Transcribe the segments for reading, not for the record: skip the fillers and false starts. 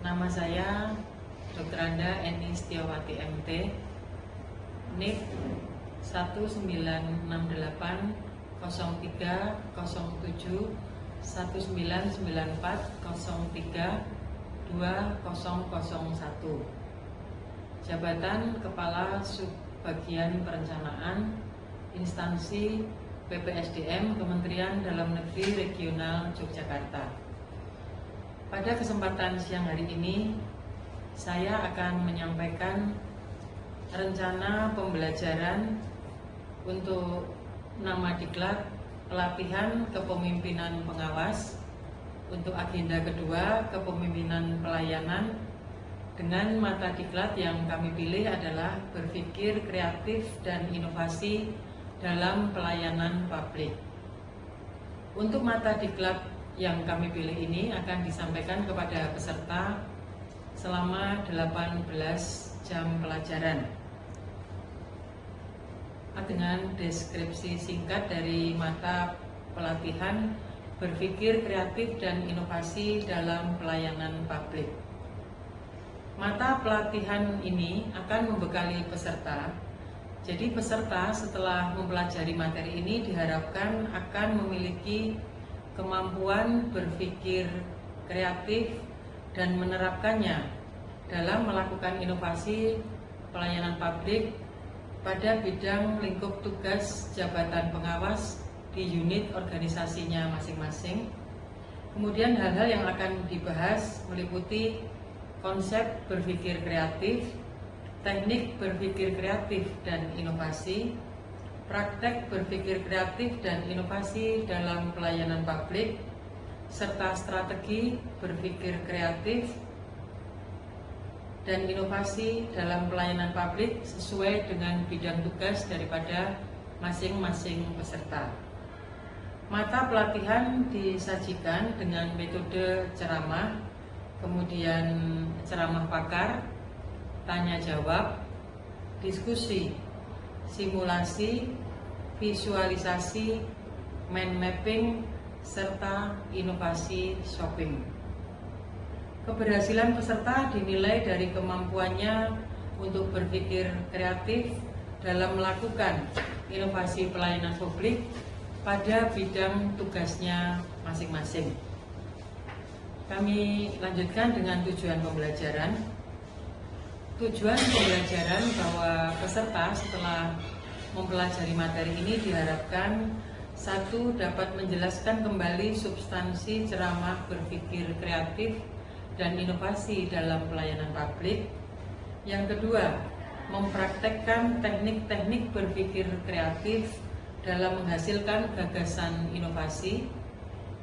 Nama saya Dr. Anda Eni Setiawati MT, NIK 1998-03-1994-03-2001. Jabatan Kepala Subbagian Perencanaan Instansi PPSDM Kementerian Dalam Negeri Regional Yogyakarta. Pada kesempatan siang hari ini, saya akan menyampaikan rencana pembelajaran untuk nama diklat pelatihan kepemimpinan pengawas untuk agenda kedua kepemimpinan pelayanan dengan mata diklat yang kami pilih adalah berpikir kreatif dan inovasi dalam pelayanan publik. Untuk mata diklat yang kami pilih ini akan disampaikan kepada peserta selama 18 jam pelajaran dengan deskripsi singkat dari mata pelatihan berpikir kreatif dan inovasi dalam pelayanan publik. Mata pelatihan ini akan membekali peserta. Jadi peserta setelah mempelajari materi ini diharapkan akan memiliki kemampuan berpikir kreatif dan menerapkannya dalam melakukan inovasi pelayanan publik pada bidang lingkup tugas jabatan pengawas di unit organisasinya masing-masing. Kemudian hal-hal yang akan dibahas meliputi konsep berpikir kreatif, teknik berpikir kreatif dan inovasi, praktek berpikir kreatif dan inovasi dalam pelayanan publik, serta strategi berpikir kreatif dan inovasi dalam pelayanan publik sesuai dengan bidang tugas daripada masing-masing peserta. Mata pelatihan disajikan dengan metode ceramah, kemudian ceramah pakar, tanya jawab, diskusi, simulasi, visualisasi, mind mapping, serta inovasi shopping. Keberhasilan peserta dinilai dari kemampuannya untuk berpikir kreatif dalam melakukan inovasi pelayanan publik pada bidang tugasnya masing-masing. Kami lanjutkan dengan tujuan pembelajaran. Tujuan pembelajaran bahwa peserta setelah mempelajari materi ini diharapkan 1. Dapat menjelaskan kembali substansi ceramah berpikir kreatif dan inovasi dalam pelayanan publik. Yang kedua, mempraktekkan teknik-teknik berpikir kreatif dalam menghasilkan gagasan inovasi.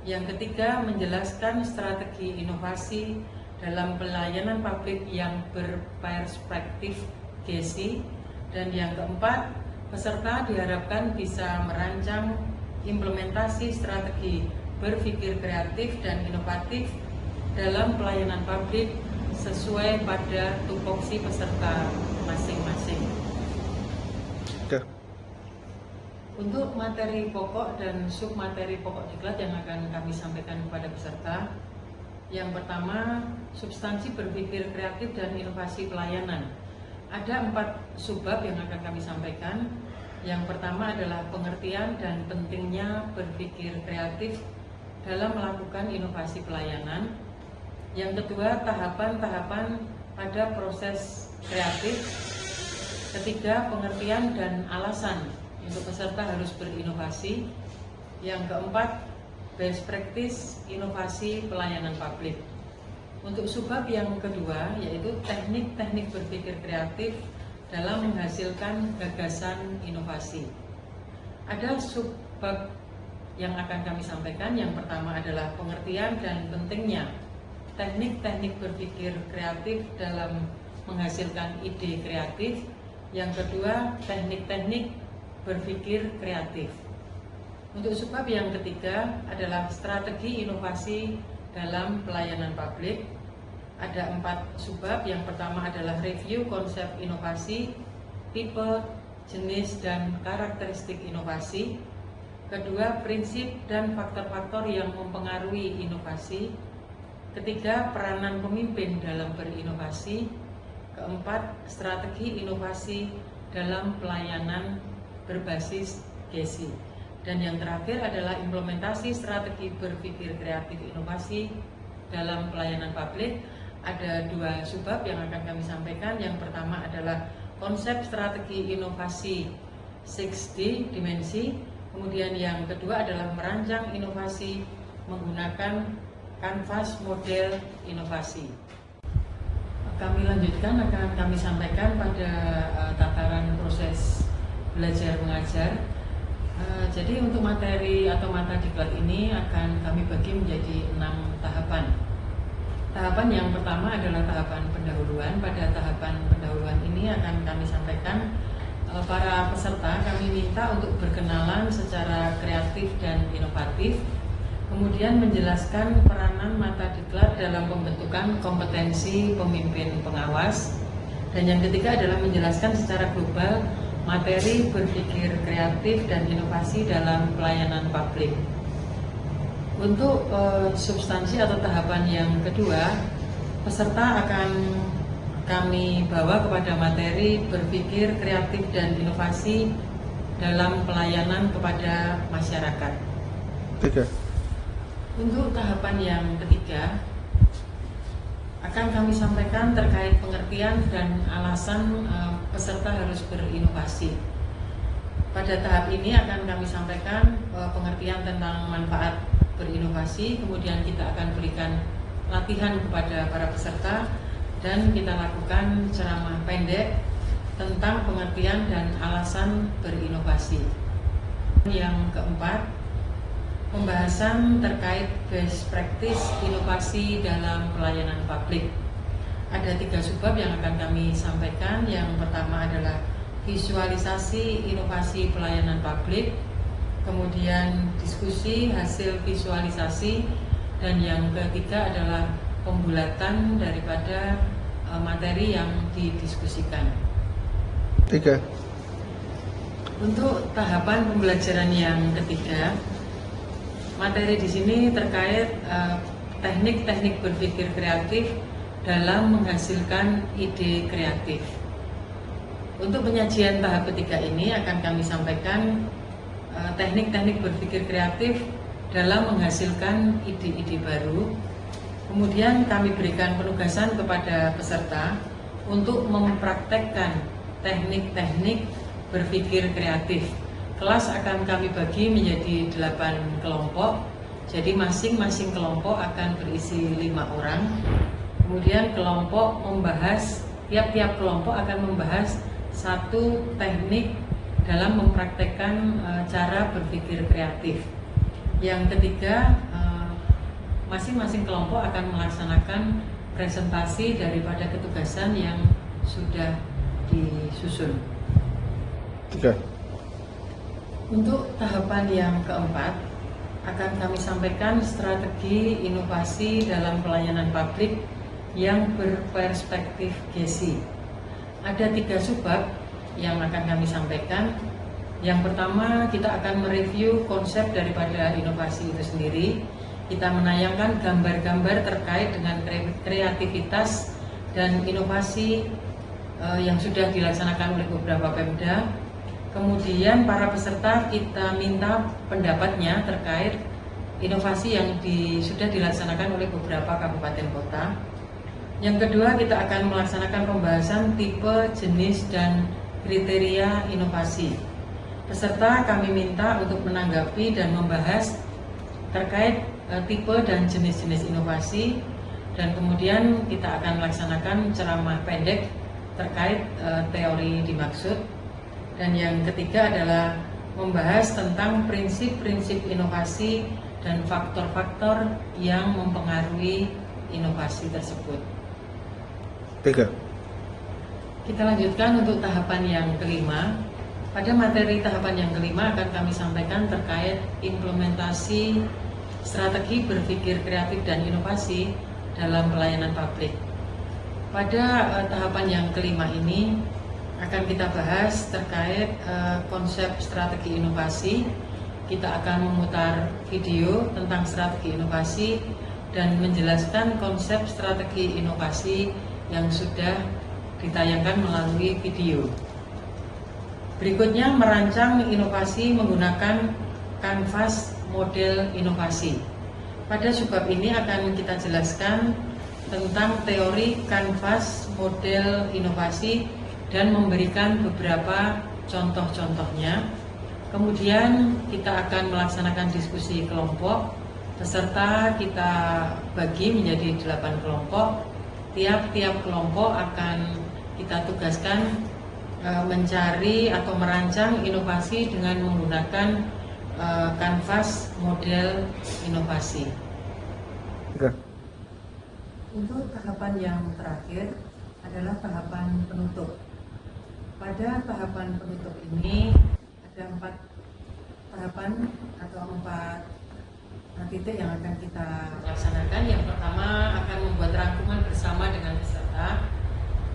Yang ketiga, menjelaskan strategi inovasi dalam pelayanan publik yang berperspektif GESI. Dan yang keempat, peserta diharapkan bisa merancang implementasi strategi berpikir kreatif dan inovatif dalam pelayanan publik sesuai pada tupoksi peserta masing-masing. Untuk materi pokok dan submateri pokok diklat yang akan kami sampaikan kepada peserta, yang pertama, substansi berpikir kreatif dan inovasi pelayanan. Ada 4 subbab yang akan kami sampaikan. Yang pertama adalah pengertian dan pentingnya berpikir kreatif dalam melakukan inovasi pelayanan. Yang kedua, tahapan-tahapan pada proses kreatif. Ketiga, pengertian dan alasan untuk peserta harus berinovasi. Yang keempat, best practice inovasi pelayanan publik. Untuk subbab yang kedua, yaitu teknik-teknik berpikir kreatif dalam menghasilkan gagasan inovasi. Ada subbab yang akan kami sampaikan. Yang pertama adalah pengertian dan pentingnya teknik-teknik berpikir kreatif dalam menghasilkan ide kreatif. Yang kedua, teknik-teknik berpikir kreatif. Untuk subbab yang ketiga adalah strategi inovasi dalam pelayanan publik. Ada 4 subbab. Yang pertama adalah review konsep inovasi, tipe, jenis, dan karakteristik inovasi. Kedua, prinsip dan faktor-faktor yang mempengaruhi inovasi. Ketiga, peranan pemimpin dalam berinovasi. Keempat, strategi inovasi dalam pelayanan berbasis GESI. Dan yang terakhir adalah implementasi strategi berpikir kreatif inovasi dalam pelayanan publik. Ada 2 subbab yang akan kami sampaikan. Yang pertama adalah konsep strategi inovasi 6D dimensi. Kemudian yang kedua adalah merancang inovasi menggunakan kanvas model inovasi. Kami lanjutkan, akan kami sampaikan pada tataran proses belajar mengajar. Jadi untuk materi atau mata diklat ini akan kami bagi menjadi 6 tahapan. Tahapan yang pertama adalah tahapan pendahuluan. Pada tahapan pendahuluan ini akan kami sampaikan para peserta kami minta untuk berkenalan secara kreatif dan inovatif. Kemudian menjelaskan peranan mata diklat dalam pembentukan kompetensi pemimpin pengawas. Dan yang ketiga adalah menjelaskan secara global materi berpikir kreatif dan inovasi dalam pelayanan publik. Untuk substansi atau tahapan yang kedua, peserta akan kami bawa kepada materi berpikir kreatif dan inovasi dalam pelayanan kepada masyarakat. Untuk tahapan yang ketiga, akan kami sampaikan terkait pengertian dan alasan peserta harus berinovasi. Pada tahap ini akan kami sampaikan pengertian tentang manfaat berinovasi, kemudian kita akan berikan latihan kepada para peserta dan kita lakukan ceramah pendek tentang pengertian dan alasan berinovasi. Yang keempat, pembahasan terkait best practice inovasi dalam pelayanan publik. Ada 3 subbab yang akan kami sampaikan. Yang pertama adalah visualisasi inovasi pelayanan publik, kemudian diskusi hasil visualisasi, dan yang ketiga adalah pembulatan daripada materi yang didiskusikan. 3. Untuk tahapan pembelajaran yang ketiga, materi di sini terkait teknik-teknik berpikir kreatif dalam menghasilkan ide kreatif. Untuk penyajian tahap ketiga ini akan kami sampaikan teknik-teknik berpikir kreatif dalam menghasilkan ide-ide baru. Kemudian kami berikan penugasan kepada peserta untuk mempraktekkan teknik-teknik berpikir kreatif. Kelas akan kami bagi menjadi 8 kelompok. Jadi masing-masing kelompok akan berisi 5 orang. Kemudian tiap-tiap kelompok akan membahas 1 teknik dalam mempraktekkan cara berpikir kreatif. Yang ketiga, masing-masing kelompok akan melaksanakan presentasi daripada ketugasan yang sudah disusun. 3. Untuk tahapan yang keempat, akan kami sampaikan strategi inovasi dalam pelayanan publik yang berperspektif GESI. Ada 3 subbab yang akan kami sampaikan. Yang pertama, kita akan mereview konsep daripada inovasi itu sendiri. Kita menayangkan gambar-gambar terkait dengan kreativitas dan inovasi yang sudah dilaksanakan oleh beberapa Pemda. Kemudian para peserta kita minta pendapatnya terkait inovasi yang sudah dilaksanakan oleh beberapa kabupaten kota. Yang kedua, kita akan melaksanakan pembahasan tipe, jenis, dan kriteria inovasi. Peserta kami minta untuk menanggapi dan membahas terkait tipe dan jenis-jenis inovasi, dan kemudian kita akan melaksanakan ceramah pendek terkait teori dimaksud. Dan yang ketiga adalah membahas tentang prinsip-prinsip inovasi dan faktor-faktor yang mempengaruhi inovasi tersebut. 3. Kita lanjutkan untuk tahapan yang kelima. Pada materi tahapan yang kelima akan kami sampaikan terkait implementasi strategi berpikir kreatif dan inovasi dalam pelayanan publik. Pada tahapan yang kelima ini akan kita bahas terkait konsep strategi inovasi. Kita akan memutar video tentang strategi inovasi, dan menjelaskan konsep strategi inovasi yang sudah ditayangkan melalui video. Berikutnya merancang inovasi menggunakan kanvas model inovasi. Pada subbab ini akan kita jelaskan tentang teori kanvas model inovasi dan memberikan beberapa contoh-contohnya. Kemudian kita akan melaksanakan diskusi kelompok. Peserta kita bagi menjadi 8 kelompok. Tiap-tiap kelompok akan kita tugaskan mencari atau merancang inovasi dengan menggunakan kanvas model inovasi. Untuk tahapan yang terakhir adalah tahapan penutup. Pada tahapan penutup ini ada 4 tahapan atau 4 titik yang akan kita laksanakan. Yang pertama akan membuat rangkuman bersama dengan peserta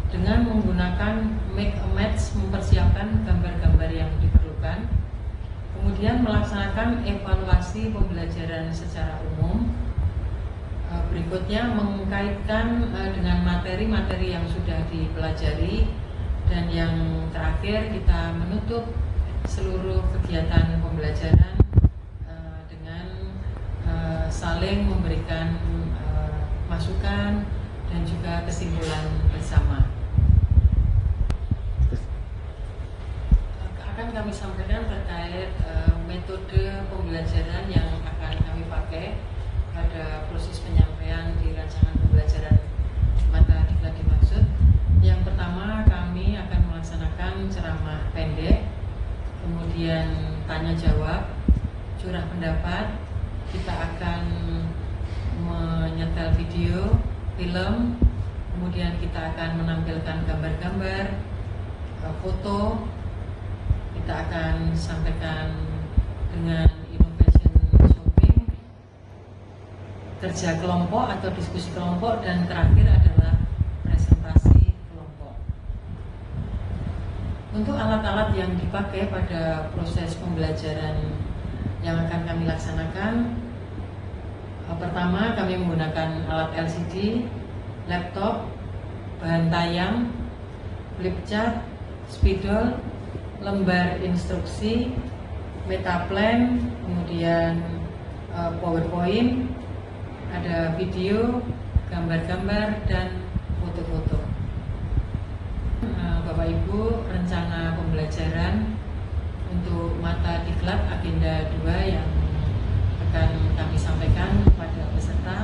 dengan menggunakan make a match, mempersiapkan gambar-gambar yang diperlukan. Kemudian melaksanakan evaluasi pembelajaran secara umum. Berikutnya mengkaitkan dengan materi-materi yang sudah dipelajari. Dan yang terakhir kita menutup seluruh kegiatan pembelajaran dengan saling memberikan masukan dan juga kesimpulan bersama. Akan kami sampaikan terkait metode pembelajaran yang akan kami pakai pada proses penyampaian di rancangan pembelajaran mata diklat dimaksud. Yang pertama kami akan melaksanakan ceramah pendek, kemudian tanya jawab, curah pendapat. Kita akan menyetel video, film, kemudian kita akan menampilkan gambar-gambar, foto. Kita akan sampaikan dengan innovation shopping, kerja kelompok atau diskusi kelompok, dan terakhir adalah presentasi kelompok. Untuk alat-alat yang dipakai pada proses pembelajaran yang akan kami laksanakan, pertama kami menggunakan alat LCD, laptop, bahan tayang, flip chart, spidol, lembar instruksi, metaplan, kemudian PowerPoint, ada video, gambar-gambar, dan foto-foto. Bapak Ibu, rencana pembelajaran untuk mata diklat agenda 2 yang akan kami sampaikan kepada peserta